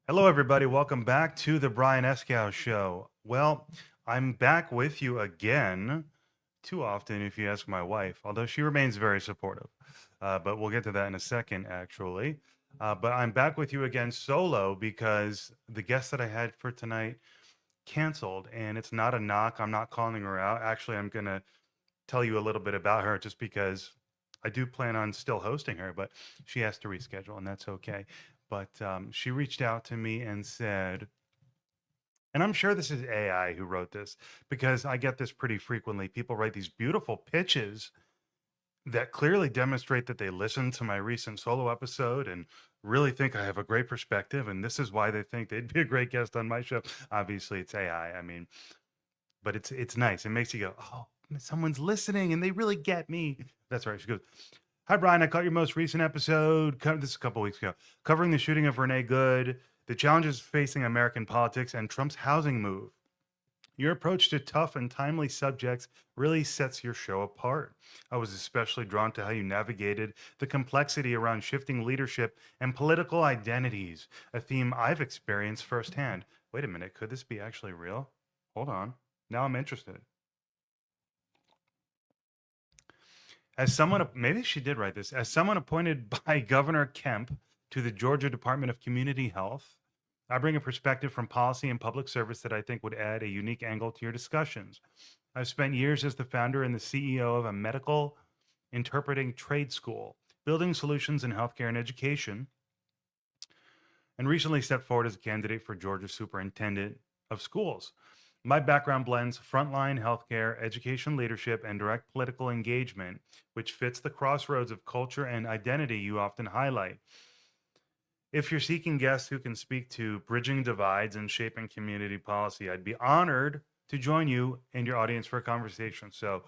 Hello, everybody. Welcome back to the Brian Escow Show. Well, I'm back with you again, too often, if you ask my wife, although she remains very supportive. But we'll get to that in a second, actually. But I'm back with you again solo because the guest that I had for tonight canceled, and it's not a knock. I'm not calling her out. Actually, I'm going to tell you a little bit about her just because I do plan on still hosting her, but she has to reschedule, and that's okay. But she reached out to me and said, and I'm sure this is AI who wrote this because I get this pretty frequently. People write these beautiful pitches that clearly demonstrate that they listened to my recent solo episode and really think I have a great perspective. And this is why they think they'd be a great guest on my show. Obviously, it's AI. I mean, but it's nice. It makes you go, oh, someone's listening and they really get me. That's right. She goes, hi, Brian. I caught your most recent episode. This is a couple weeks ago, covering the shooting of Renee Good, the challenges facing American politics, and Trump's housing move. Your approach to tough and timely subjects really sets your show apart. I was especially drawn to how you navigated the complexity around shifting leadership and political identities, a theme I've experienced firsthand. Wait a minute, could this be actually real? Hold on. Now I'm interested. As someone, maybe she did write this, as someone appointed by Governor Kemp to the Georgia Department of Community Health, I bring a perspective from policy and public service that I think would add a unique angle to your discussions. I've spent years as the founder and the CEO of a medical interpreting trade school, building solutions in healthcare and education, and recently stepped forward as a candidate for Georgia Superintendent of Schools. My background blends frontline healthcare, education leadership, and direct political engagement, which fits the crossroads of culture and identity you often highlight. If you're seeking guests who can speak to bridging divides and shaping community policy, I'd be honored to join you and your audience for a conversation. So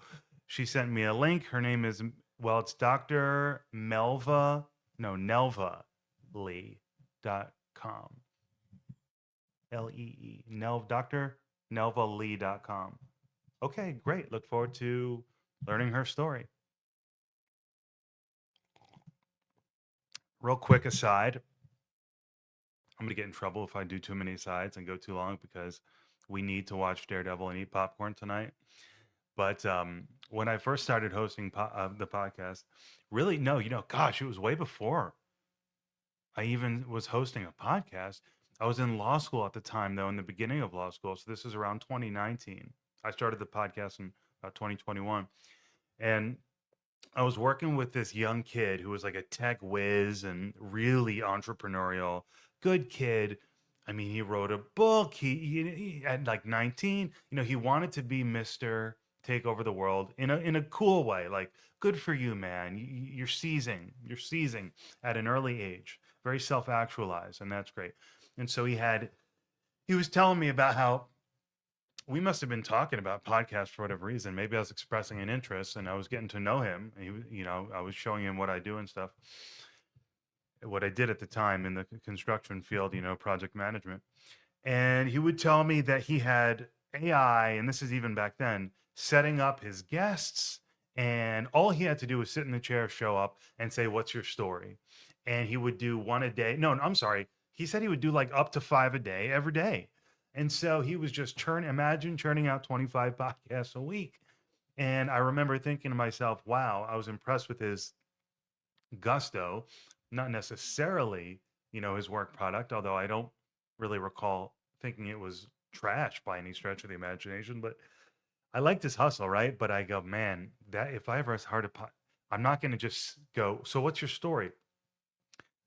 she sent me a link. Her name is, well, it's Dr. Melva, no, Nelva Lee.com. Lee, Dr. NelvaLee.com. Okay, great. Look forward to learning her story. Real quick aside, I'm going to get in trouble if I do too many asides and go too long because we need to watch Daredevil and eat popcorn tonight. But when I first started hosting the podcast, really, no, gosh, it was way before I even was hosting a podcast. I was in law school at the time, though, in the beginning of law school. So this is around 2019. I started the podcast in about 2021. And I was working with this young kid who was like a tech whiz and really entrepreneurial, good kid. I mean, he wrote a book. He at like 19, he wanted to be Mr. Take over the world in a cool way. Like, good for you, man. You're seizing at an early age, very self-actualized, and that's great. And so he was telling me about how we must have been talking about podcasts for whatever reason. Maybe I was expressing an interest and I was getting to know him. I was showing him what I do and stuff, what I did at the time in the construction field, project management. And he would tell me that he had AI, and this is even back then, setting up his guests. And all he had to do was sit in the chair, show up, and say, "What's your story?" And he would do one a day. No, I'm sorry. He said he would do like up to five a day every day. And so he was just imagine churning out 25 podcasts a week. And I remember thinking to myself, wow, I was impressed with his gusto, not necessarily, his work product, although I don't really recall thinking it was trash by any stretch of the imagination, but I liked his hustle, right? But I go, man, that if I ever hard to, I'm not going to just go, so what's your story?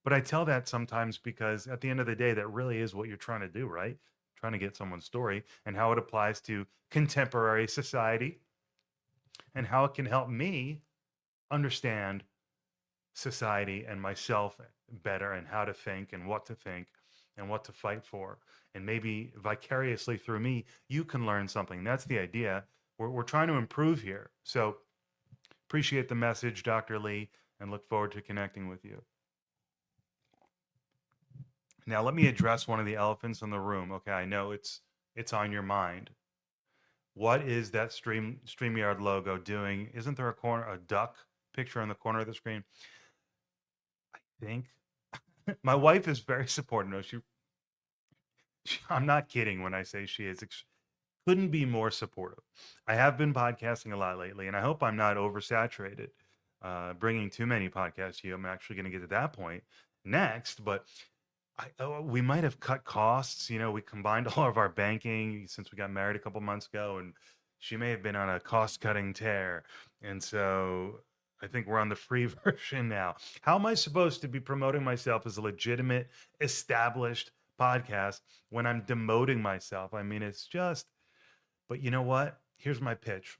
But I tell that sometimes because at the end of the day, that really is what you're trying to do, right? Trying to get someone's story and how it applies to contemporary society and how it can help me understand society and myself better and how to think and what to fight for. And maybe vicariously through me, you can learn something. That's the idea. We're trying to improve here. So appreciate the message, Dr. Lee, and look forward to connecting with you. Now, let me address one of the elephants in the room. Okay, I know it's on your mind. What is that StreamYard logo doing? Isn't there a duck picture on the corner of the screen? I think my wife is very supportive. No, I'm not kidding when I say she is couldn't be more supportive. I have been podcasting a lot lately, and I hope I'm not oversaturated, bringing too many podcasts to you. I'm actually going to get to that point next, but we might have cut costs. You know, we combined all of our banking since we got married a couple months ago, and she may have been on a cost-cutting tear, and so I think we're on the free version now. How am I supposed to be promoting myself as a legitimate, established podcast when I'm demoting myself? I mean, it's just. But you know what? Here's my pitch.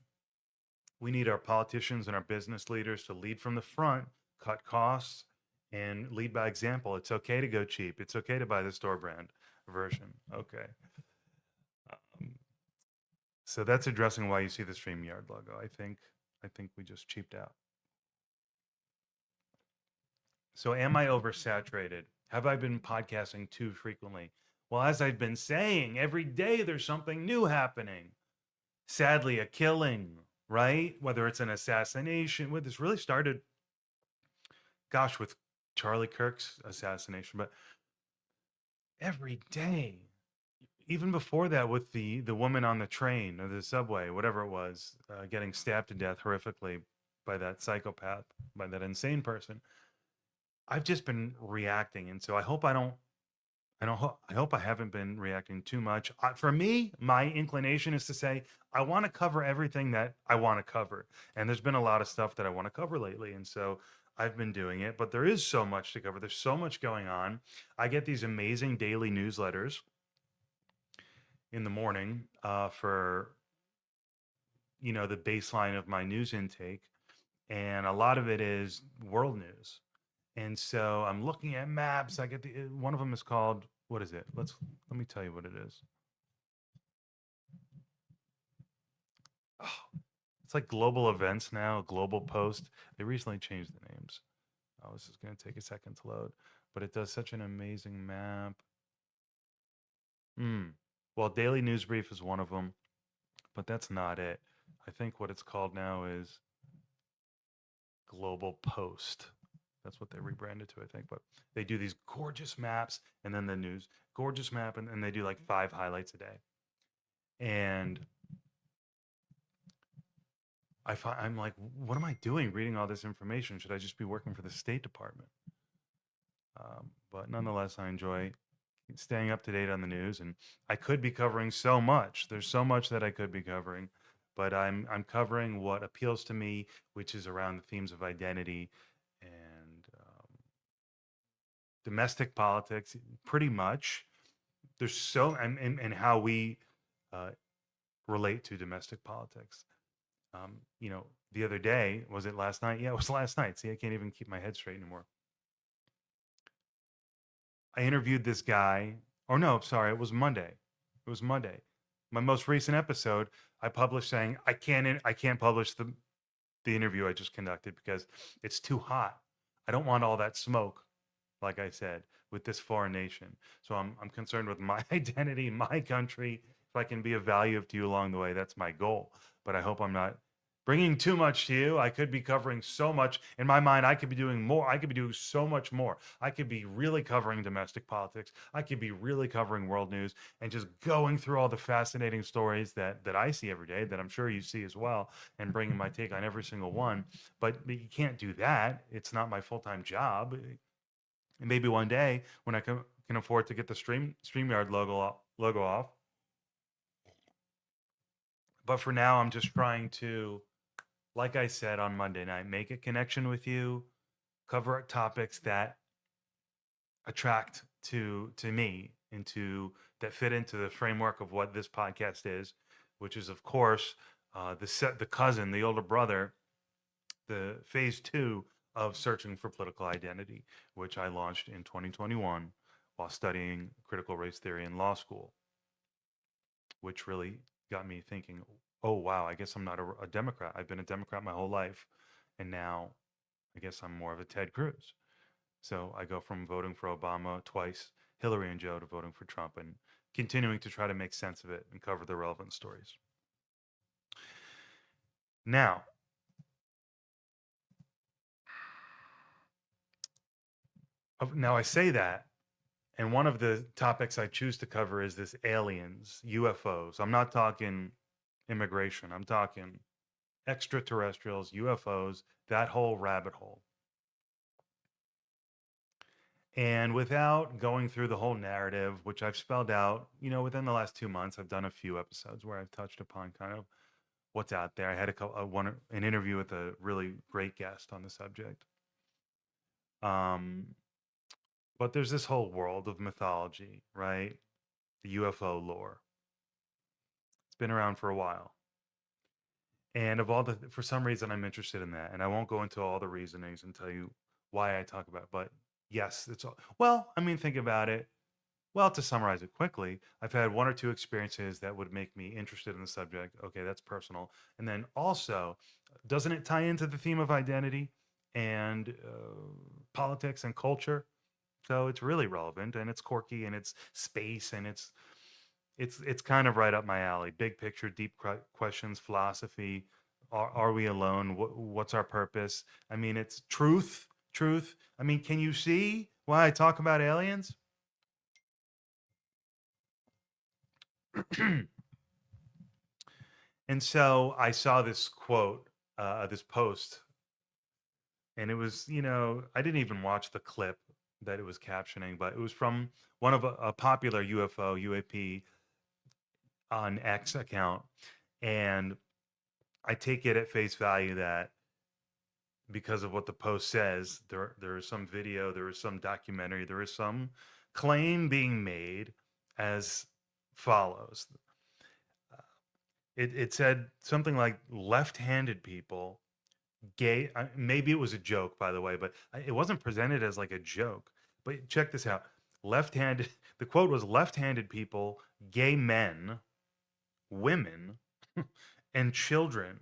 We need our politicians and our business leaders to lead from the front, cut costs, and lead by example. It's okay to go cheap. It's okay to buy the store brand version. Okay. Um, so that's addressing why you see the StreamYard logo. I think we just cheaped out. So am I oversaturated? Have I been podcasting too frequently? Well, as I've been saying, every day there's something new happening. Sadly, a killing, right? Whether it's an assassination, well, this really started, gosh, with Charlie Kirk's assassination, but every day, even before that, with the woman on the train or the subway, whatever it was, getting stabbed to death horrifically by that psychopath, by that insane person. I've just been reacting, and so I hope I haven't been reacting too much. For me, my inclination is to say I want to cover everything that I want to cover, and there's been a lot of stuff that I want to cover lately, and so I've been doing it. But there is so much to cover. There's so much going on. I get these amazing daily newsletters in the morning for the baseline of my news intake, and a lot of it is world news. And so I'm looking at maps. I get one of them is called, what is it? Let me tell you what it is. Oh, it's like global events now, global post. They recently changed the names. Oh, this is going to take a second to load, but it does such an amazing map. Well, Daily News Brief is one of them, but that's not it. I think what it's called now is Global Post. That's what they rebranded to, I think. But they do these gorgeous maps and then the news, gorgeous map, and they do like 5 highlights a day. And I'm like, what am I doing reading all this information? Should I just be working for the State Department? But nonetheless, I enjoy staying up to date on the news, and I could be covering so much. There's so much that I could be covering, but I'm covering what appeals to me, which is around the themes of identity and domestic politics, pretty much. There's so and how we uh, relate to domestic politics. The other day, was it last night? Yeah, it was last night. See, I can't even keep my head straight anymore. I interviewed this guy, or no, sorry, it was Monday. It was Monday. My most recent episode, I published saying I can't publish the interview I just conducted because it's too hot. I don't want all that smoke, like I said, with this foreign nation. So I'm concerned with my identity, my country. If I can be of value to you along the way, that's my goal. But I hope I'm not bringing too much to you. I could be covering so much. In my mind, I could be doing more. I could be doing so much more. I could be really covering domestic politics. I could be really covering world news and just going through all the fascinating stories that I see every day, that I'm sure you see as well, and bringing my take on every single one. But you can't do that. It's not my full-time job. And maybe one day when I can afford to get the StreamYard logo off. But for now, I'm just trying to, like I said on Monday night, make a connection with you, cover topics that attract to me, into that fit into the framework of what this podcast is, which is of course the cousin, the older brother, the phase 2 of searching for political identity, which I launched in 2021 while studying critical race theory in law school, which really got me thinking, oh, wow, I guess I'm not a Democrat. I've been a Democrat my whole life. And now I guess I'm more of a Ted Cruz. So I go from voting for Obama twice, Hillary and Joe, to voting for Trump, and continuing to try to make sense of it and cover the relevant stories. Now, I say that, And one of the topics I choose to cover is this aliens, UFOs. I'm not talking immigration, I'm talking extraterrestrials, UFOs, that whole rabbit hole. And without going through the whole narrative, which I've spelled out, within the last 2 months, I've done a few episodes where I've touched upon kind of what's out there. I had an interview with a really great guest on the subject. Um, but there's this whole world of mythology, right? The UFO lore. It's been around for a while. And for some reason, I'm interested in that. And I won't go into all the reasonings and tell you why I talk about it. But yes, think about it. Well, to summarize it quickly, I've had one or two experiences that would make me interested in the subject. Okay, that's personal. And then also, doesn't it tie into the theme of identity and politics and culture? So it's really relevant, and it's quirky, and it's space, and it's kind of right up my alley. Big picture, deep questions, philosophy. Are we alone? What's our purpose? I mean, it's truth. I mean, can you see why I talk about aliens? And so I saw this quote, this post, and it was, I didn't even watch the clip that it was captioning, but it was from one of a popular UFO, UAP on X account. And I take it at face value that because of what the post says, there is some video, there is some documentary, there is some claim being made as follows. It said something like left-handed people gay maybe it was a joke, by the way, but it wasn't presented as like a joke. But check this out. Left-handed The quote was left-handed people, gay men, women, and children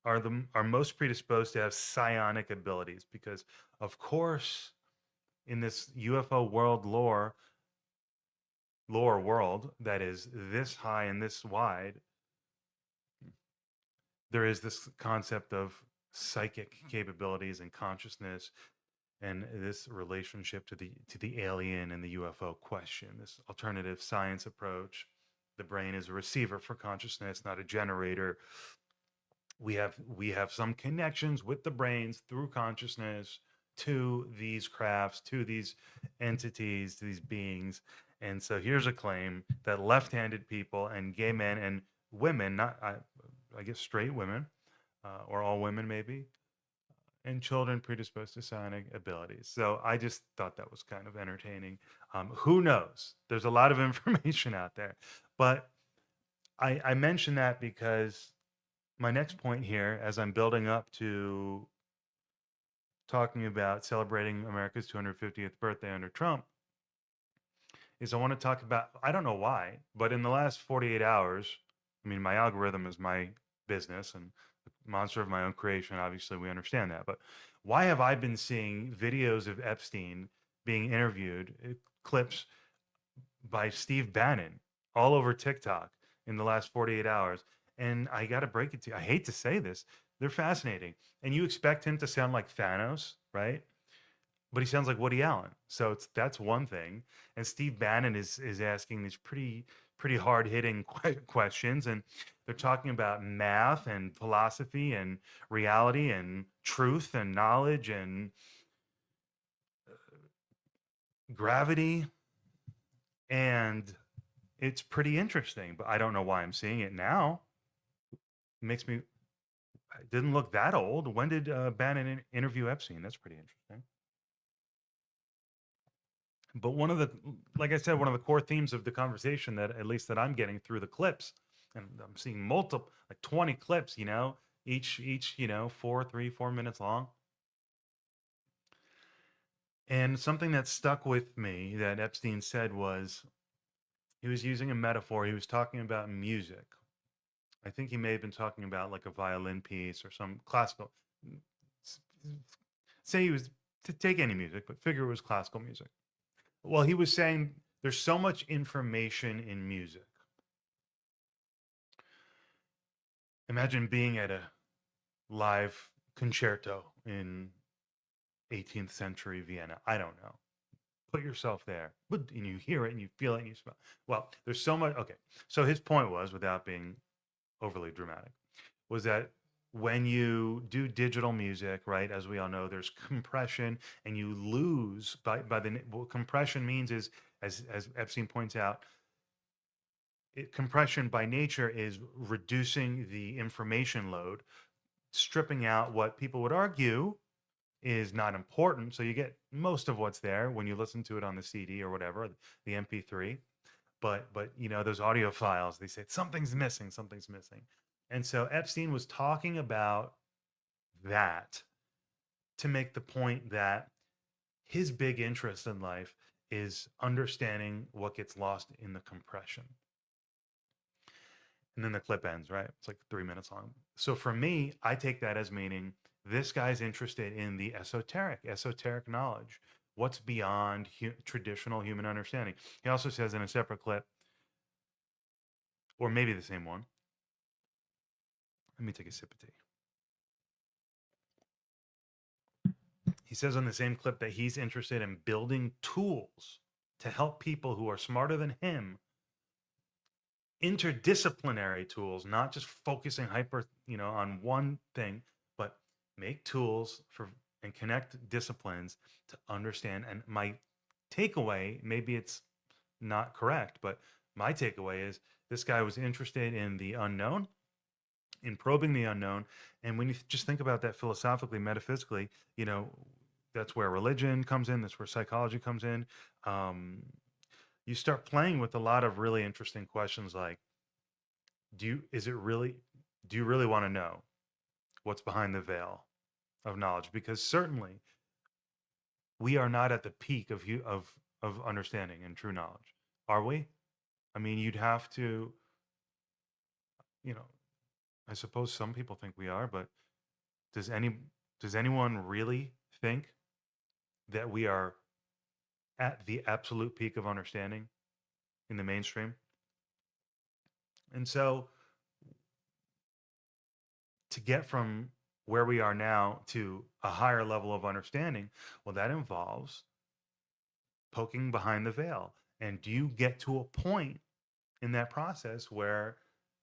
are most predisposed to have psionic abilities because, of course, in this UFO lore world that is this high and this wide, there is this concept of psychic capabilities and consciousness and this relationship to the alien and the UFO question, this alternative science approach. The brain is a receiver for consciousness, not a generator. We have some connections with the brains through consciousness to these crafts, to these entities, to these beings. And so here's a claim that left-handed people and gay men and women, not I guess straight women, or all women maybe, and children predisposed to psionic abilities. So I just thought that was kind of entertaining. Who knows? There's a lot of information out there, but I mention that because my next point here, as I'm building up to talking about celebrating America's 250th birthday under Trump, is I want to talk about, I don't know why, but in the last 48 hours, I mean, my algorithm is my business and the monster of my own creation. Obviously, we understand that. But why have I been seeing videos of Epstein being interviewed, clips by Steve Bannon all over TikTok in the last 48 hours? And I got to break it to you. I hate to say this. They're fascinating. And you expect him to sound like Thanos, right? But he sounds like Woody Allen. So that's one thing. And Steve Bannon is asking these pretty hard hitting questions, and they're talking about math and philosophy and reality and truth and knowledge and gravity, and it's pretty interesting. But I don't know why I'm seeing it now. It makes me. It didn't look that old. When did Bannon interview Epstein? That's pretty interesting. But like I said, one of the core themes of the conversation, that at least that I'm getting through the clips, and I'm seeing multiple, like 20 clips, each 4 minutes long. And something that stuck with me that Epstein said was, he was using a metaphor. He was talking about music. I think he may have been talking about like a violin piece or some classical. Say he was to take any music, but figure it was classical music. Well, he was saying there's so much information in music. Imagine being at a live concerto in 18th century Vienna. I don't know. Put yourself there, and you hear it and you feel it and you smell. Well, there's so much. Okay, so his point was, without being overly dramatic, was that when you do digital music, right, as we all know, there's compression, and you lose by the what compression means is, as Epstein points out, compression by nature is reducing the information load, stripping out what people would argue is not important. So you get most of what's there when you listen to it on the CD or whatever, the MP3. But those audio files, they say something's missing, something's missing. And so Epstein was talking about that to make the point that his big interest in life is understanding what gets lost in the compression. And then the clip ends, right? It's like 3 minutes long. So for me, I take that as meaning this guy's interested in the esoteric knowledge, what's beyond traditional human understanding. He also says in a separate clip, or maybe the same one. Let me take a sip of tea. He says on the same clip that he's interested in building tools to help people who are smarter than him, interdisciplinary tools, not just focusing on one thing, but make tools for and connect disciplines to understand. And my takeaway, maybe it's not correct, but my takeaway is this guy was interested in the unknown, in probing the unknown. And when you just think about that philosophically, metaphysically, that's where religion comes in, that's where psychology comes in. You start playing with a lot of really interesting questions like, do you really want to know what's behind the veil of knowledge? Because certainly we are not at the peak of understanding and true knowledge, are we? I mean, you'd have to, you know, I suppose some people think we are, but does any does anyone really think that we are at the absolute peak of understanding in the mainstream? And so to get from where we are now to a higher level of understanding, well, that involves poking behind the veil. And do you get to a point in that process where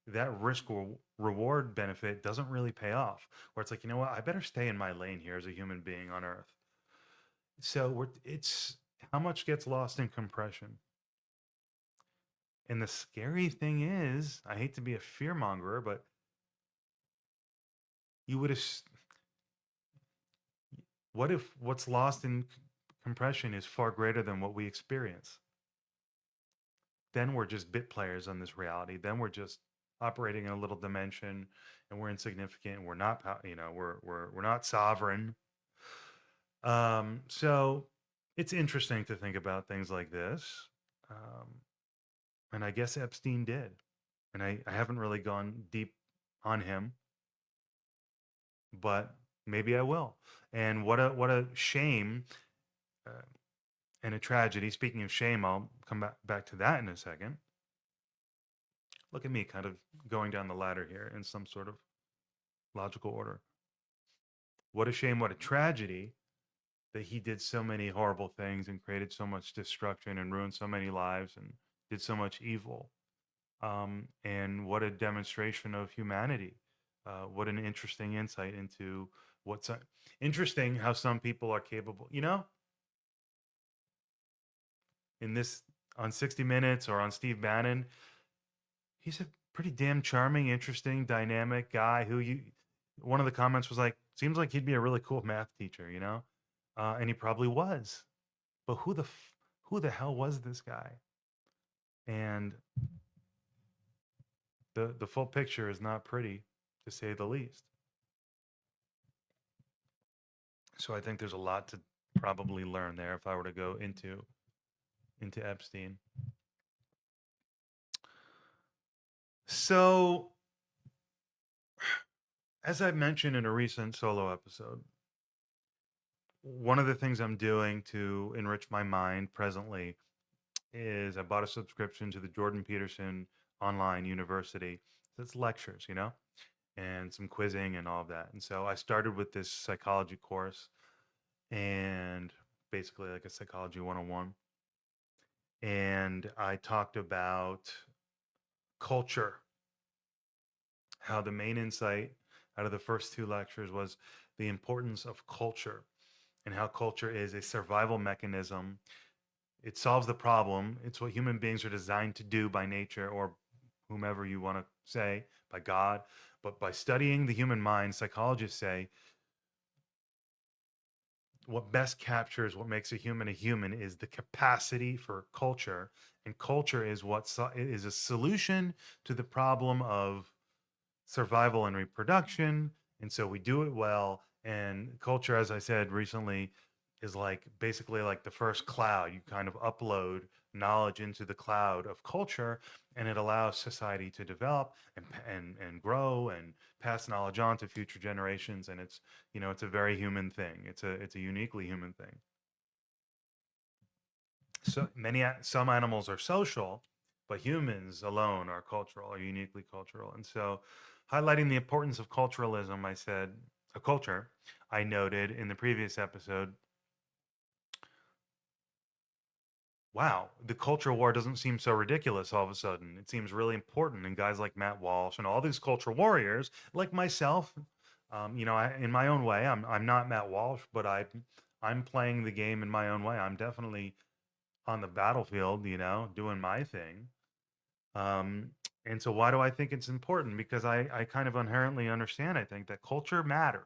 that reward benefit doesn't really pay off, where it's like, you know what, I better stay in my lane here as a human being on Earth? So it's how much gets lost in compression. And the scary thing is, I hate to be a fear mongerer, but you would have. What if what's lost in compression is far greater than what we experience? Then we're just bit players on this reality. Then we're just operating in a little dimension, and we're insignificant. And we're not, we're not sovereign. So it's interesting to think about things like this. Um, and I guess Epstein did. And I haven't really gone deep on him, but maybe I will. And what a shame, uh, and a tragedy. Speaking of shame, I'll come back to that in a second. Look at me kind of going down the ladder here in some sort of logical order. What a shame, what a tragedy that he did so many horrible things and created so much destruction and ruined so many lives and did so much evil. And what a demonstration of humanity. What an interesting insight into what's interesting how some people are capable, in this on 60 Minutes or on Steve Bannon. He's a pretty damn charming, interesting, dynamic guy who one of the comments was like, seems like he'd be a really cool math teacher, and he probably was. But who the hell was this guy? And the full picture is not pretty, to say the least. So I think there's a lot to probably learn there if I were to go into Epstein. So, as I mentioned in a recent solo episode, one of the things I'm doing to enrich my mind presently is I bought a subscription to the Jordan Peterson online university. It's lectures, and some quizzing and all of that. And so I started with this psychology course, and basically like a psychology 101. And I talked about culture, how the main insight out of the first two lectures was the importance of culture and how culture is a survival mechanism. It solves the problem. It's what human beings are designed to do by nature, or whomever you want to say, by God. But by studying the human mind, psychologists say what best captures what makes a human is the capacity for culture. And culture is is a solution to the problem of survival and reproduction. And so we do it well. And culture, as I said recently, is like basically like the first cloud. You kind of upload knowledge into the cloud of culture, and it allows society to develop and grow and pass knowledge on to future generations. And it's, it's a very human thing. It's a uniquely human thing. So some animals are social, but humans alone are cultural, are uniquely cultural. And so, highlighting the importance of culturalism, I said, a culture, I noted in the previous episode, wow, the culture war doesn't seem so ridiculous all of a sudden. It seems really important. And guys like Matt Walsh and all these culture warriors, like myself, in my own way, I'm not Matt Walsh, but I'm playing the game in my own way. I'm definitely on the battlefield, doing my thing. Um, and so why do I think it's important? Because I kind of inherently understand, I think, that culture matters.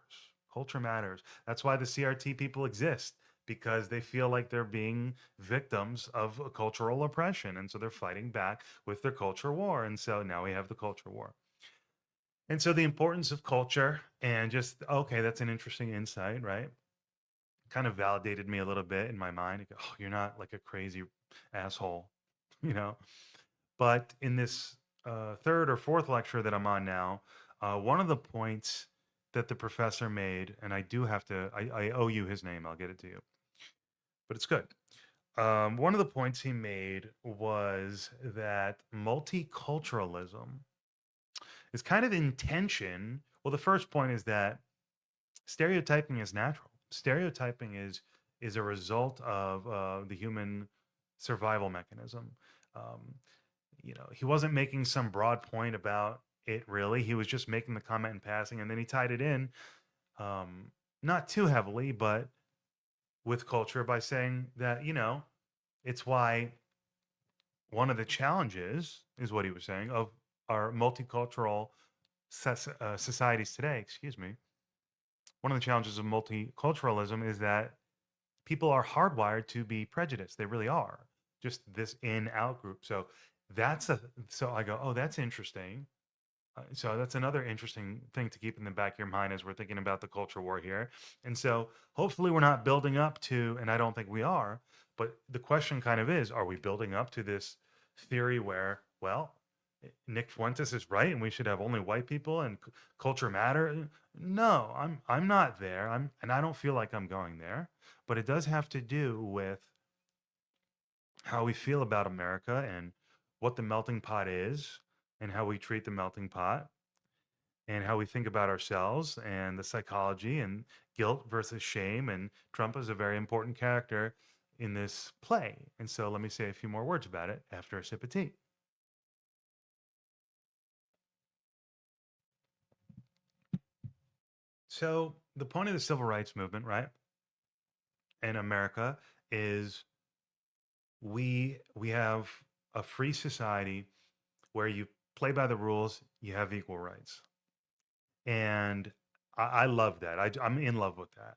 Culture matters. That's why the CRT people exist, because they feel like they're being victims of a cultural oppression. And so they're fighting back with their culture war. And so now we have the culture war. And so the importance of culture and just, okay, that's an interesting insight, right? Kind of validated me a little bit in my mind. Oh, you're not like a crazy asshole, you know? But in this third or fourth lecture that I'm on now, one of the points that the professor made, and I do have to, I owe you his name, I'll get it to you, but it's good. One of the points he made was that multiculturalism is kind of in tension. Well, the first point is that stereotyping is natural. Stereotyping is a result of the human survival mechanism. Um, he wasn't making some broad point about it really. He was just making the comment in passing, and then he tied it in, um, not too heavily, but with culture by saying that, it's why one of the challenges is what he was saying of our multicultural societies today. Excuse me. One of the challenges of multiculturalism is that people are hardwired to be prejudiced. They really are. Just this in out group. So so I go, oh, that's interesting. So that's another interesting thing to keep in the back of your mind as we're thinking about the culture war here. And so hopefully we're not building up to, and I don't think we are, but the question kind of is, are we building up to this theory where, well, Nick Fuentes is right and we should have only white people and culture matter? No, I'm not there. And I don't feel like I'm going there, but it does have to do with how we feel about America and what the melting pot is and how we treat the melting pot and how we think about ourselves and the psychology and guilt versus shame. And Trump is a very important character in this play. And so let me say a few more words about it after a sip of tea. So the point of the civil rights movement, right, in America is we have a free society where you play by the rules, you have equal rights. And I love that. I'm in love with that.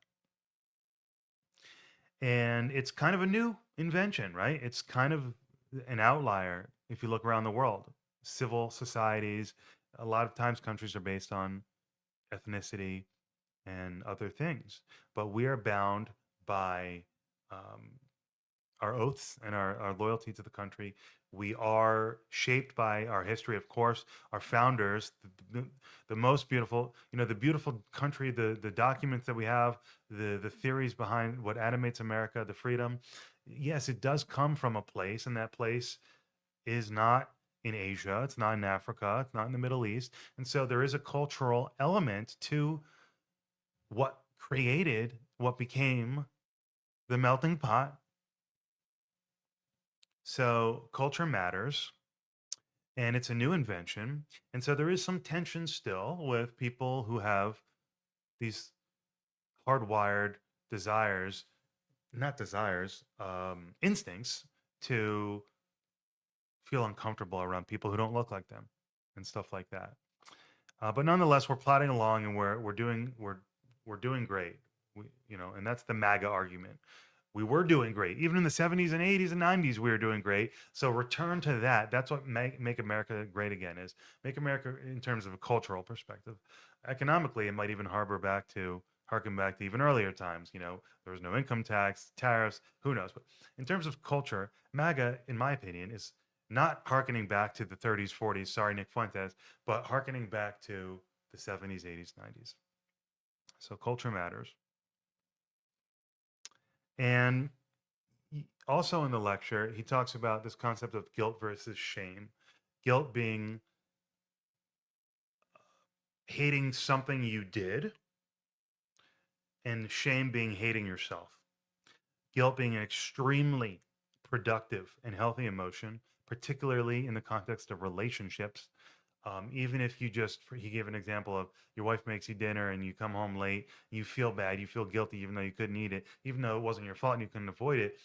And it's kind of a new invention, right? It's kind of an outlier if you look around the world. Civil societies, a lot of times countries are based on ethnicity and other things, but we are bound by um, our oaths and our loyalty to the country. We are shaped by our history, of course, our founders, the most beautiful, the beautiful country, the documents that we have, the theories behind what animates America, the freedom. Yes, it does come from a place, and that place is not in Asia, it's not in Africa, it's not in the Middle East. And so there is a cultural element to what created what became the melting pot. So culture matters, and it's a new invention. And so there is some tension still with people who have these hardwired desires, not desires, instincts to feel uncomfortable around people who don't look like them and stuff like that. But nonetheless, we're plodding along and we're doing great. And that's the MAGA argument. We were doing great. Even in the 70s and 80s and 90s, we were doing great. So return to that. That's what make America great again is make America in terms of a cultural perspective. Economically, it might even harken back to even earlier times. There was no income tax, tariffs, who knows. But in terms of culture, MAGA, in my opinion, is not harkening back to the 30s, 40s. Sorry, Nick Fuentes, but harkening back to the 70s, 80s, 90s. So culture matters. And also in the lecture, he talks about this concept of guilt versus shame. Guilt being hating something you did, and shame being hating yourself. Guilt being an extremely productive and healthy emotion, particularly in the context of relationships. Even if he gave an example of your wife makes you dinner and you come home late, you feel bad, you feel guilty, even though you couldn't eat it, even though it wasn't your fault and you couldn't avoid it.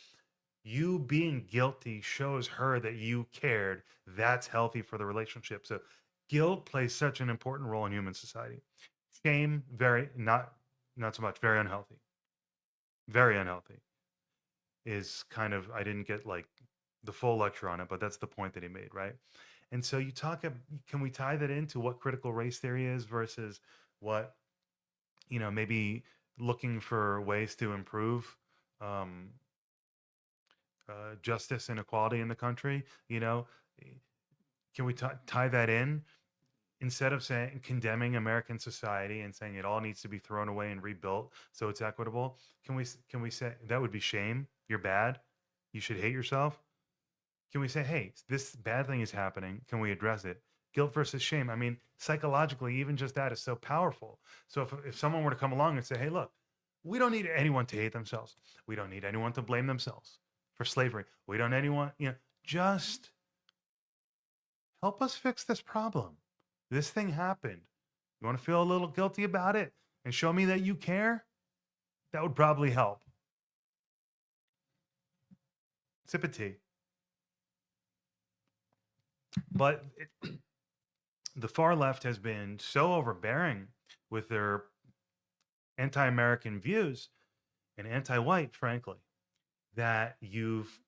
You being guilty shows her that you cared. That's healthy for the relationship. So guilt plays such an important role in human society. Shame, very not so much, very unhealthy. Very unhealthy is kind of I didn't get like the full lecture on it, but that's the point that he made, right? And so can we tie that into what critical race theory is versus what, maybe looking for ways to improve um, justice and equality in the country? Can we tie that in instead of saying condemning American society and saying it all needs to be thrown away and rebuilt so it's equitable? Can we say that would be shame? You're bad. You should hate yourself. Can we say, hey, this bad thing is happening? Can we address it? Guilt versus shame. I mean, psychologically, even just that is so powerful. So if someone were to come along and say, hey, look, we don't need anyone to hate themselves. We don't need anyone to blame themselves for slavery. We don't anyone, just help us fix this problem. This thing happened. You want to feel a little guilty about it and show me that you care? That would probably help. Sip of tea. But the far left has been so overbearing with their anti-American views and anti-white, frankly, that you've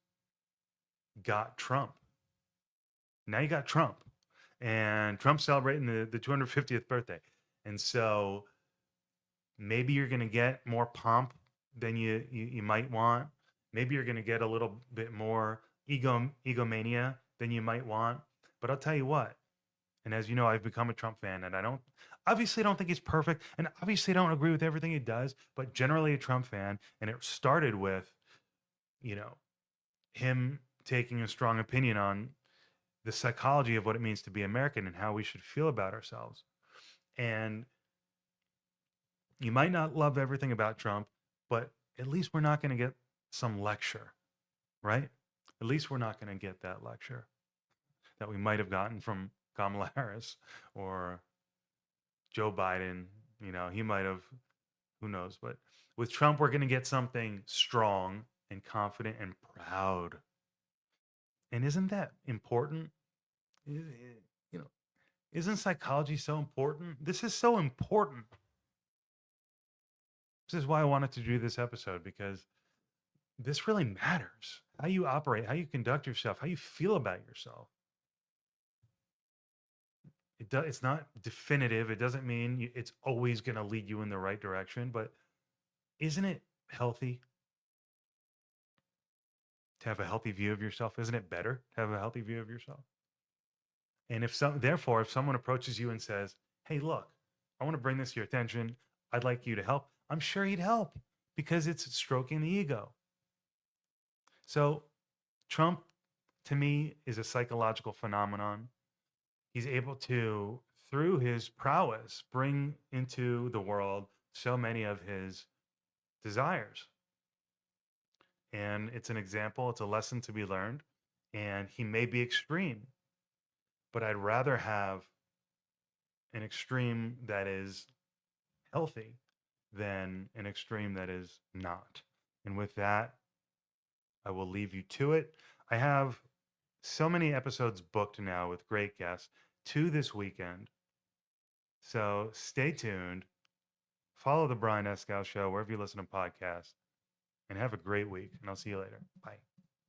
got Trump. Now you got Trump, and Trump's celebrating the 250th birthday, and so maybe you're going to get more pomp than you might want. Maybe you're going to get a little bit more egomania than you might want. But I'll tell you what, and as you know, I've become a Trump fan, and I don't think he's perfect, and obviously don't agree with everything he does, but generally a Trump fan. And it started with, you know, him taking a strong opinion on the psychology of what it means to be American and how we should feel about ourselves. And you might not love everything about Trump, but at least we're not going to get some lecture, right? At least we're not going to get that lecture that we might have gotten from Kamala Harris or Joe Biden. He might have, who knows? But with Trump, we're going to get something strong and confident and proud. And isn't that important? You know, isn't psychology so important? This is so important. This is why I wanted to do this episode, because this really matters. How you operate, how you conduct yourself, how you feel about yourself. It's not definitive. It doesn't mean it's always going to lead you in the right direction, but isn't it healthy to have a healthy view of yourself? Isn't it better to have a healthy view of yourself? And therefore, if someone approaches you and says, "Hey, look, I want to bring this to your attention. I'd like you to help." I'm sure he'd help because it's stroking the ego. So, Trump to me is a psychological phenomenon. He's able to, through his prowess, bring into the world so many of his desires. and it's an example, it's a lesson to be learned, and he may be extreme, but I'd rather have an extreme that is healthy than an extreme that is not. And with that, I will leave you to it. I have so many episodes booked now with great guests to this weekend. So stay tuned. Follow the Brian Escow Show wherever you listen to podcasts, and have a great week. And I'll see you later. Bye.